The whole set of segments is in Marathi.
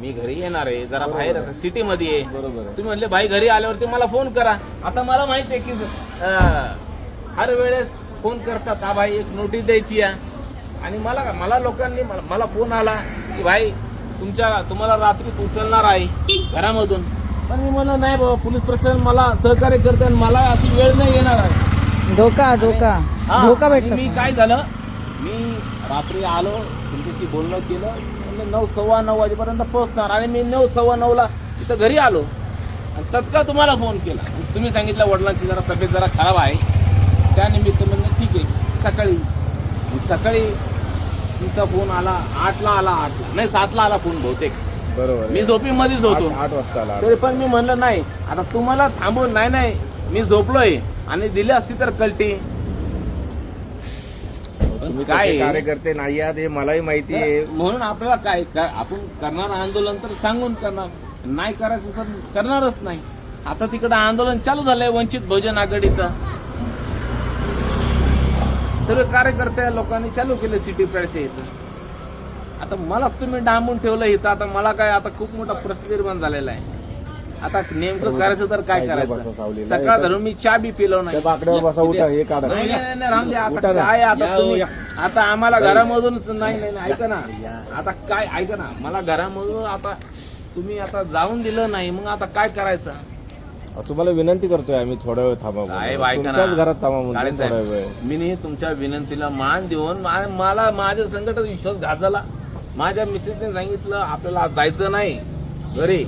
मी घरी येणार आहे, जरा बाहेर सिटी मध्ये आहे. बरोबर. तुम्ही म्हणले भाई घरी आल्यावरती मला फोन करा. आता मला माहिती आहे की हर वेळेस फोन करतात, हा भाई एक नोटीस द्यायची आहे. आणि मला लोकांनी मला फोन आला की भाई तुम्हाला रात्री उचलणार आहे घरामधून. पण मी म्हणलं नाही बाबा, पोलीस प्रशासन मला सहकार्य करते आणि मला अशी वेळ नाही येणार आहे. धोका भेटतो. मी काय झालं, मी रात्री आलो, तुमच्याशी बोलणं केलं, म्हणलं 9, 9:15 वाजेपर्यंत पोहोचणार. आणि मी 9, 9:15ला तिथं घरी आलो आणि तत्काळ तुम्हाला फोन केला. तुम्ही सांगितलं वडिलांची जरा तब्येत जरा खराब आहे, त्यानिमित्त म्हणलं ठीक आहे. सकाळी तुमचा फोन आला 8ला आला, 8ला नाही 7ला आला फोन बहुतेक. बरोबर. मी झोपीमध्येच होतो. 8 वाजता आला. तरी पण मी म्हणलं नाही, आता तुम्हाला थांबून नाही मी झोपलोय आणि दिली असती तर कल्टी. तुम्ही काय कसे कार्यकर्ते नाही आहात हे मलाही माहिती आहे. म्हणून आपल्याला काय आपण करणार आंदोलन तर सांगून करणार, नाही करायचं तर करणारच नाही. आता तिकडं आंदोलन चालू झालंय वंचित बहुजन आघाडीचं. सर्व कार्यकर्ते लोकांनी चालू केले सिटी पॅडच्या इथं. आता मलाच तुम्ही डांबून ठेवलं इथं. आता मला काय, आता खूप मोठा प्रश्न निर्माण झालेला आहे. आता नेमकं करायचं तर काय करायचं. सकाळ धरून मी चहा बी पिलो नाही. बाकड्यावर बसा, उठा, हे काढा. नाही राहून द्या. आता काय, आता तुम्ही आता आम्हाला घरामधून नाही ऐका ना, आता काय ऐका ना, मला घरामधून आता तुम्ही आता जाऊन दिलं नाही, मग आता काय करायचं. तुम्हाला विनंती करतोय आम्ही थोडा वेळ थांबा. साहेब ऐका तुमच्याच ना, घरात थांबा म्हणून काळे थोडा वेळ. साहेब, मी तुमच्या विनंतीला मान देऊन मला माझ्या संकटात विश्वास घातला. माझ्या मिसेसने सांगितलं आपल्याला जायचं नाही घरी,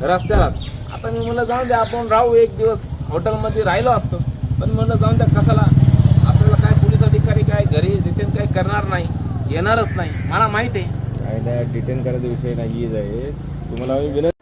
रस्त्याला. आता मी म्हणलं जाऊन द्या, आपण राहू एक दिवस हॉटेलमध्ये राहिलो असतो. पण म्हणलं जाऊन द्या, कशाला आपल्याला काय पोलीस अधिकारी काय घरी डिटेन काय करणार नाही, येणारच नाही, मला माहिती आहे. काय नाही, डिटेन करायचा विषय नाहीच आहे. तुम्हाला विनंती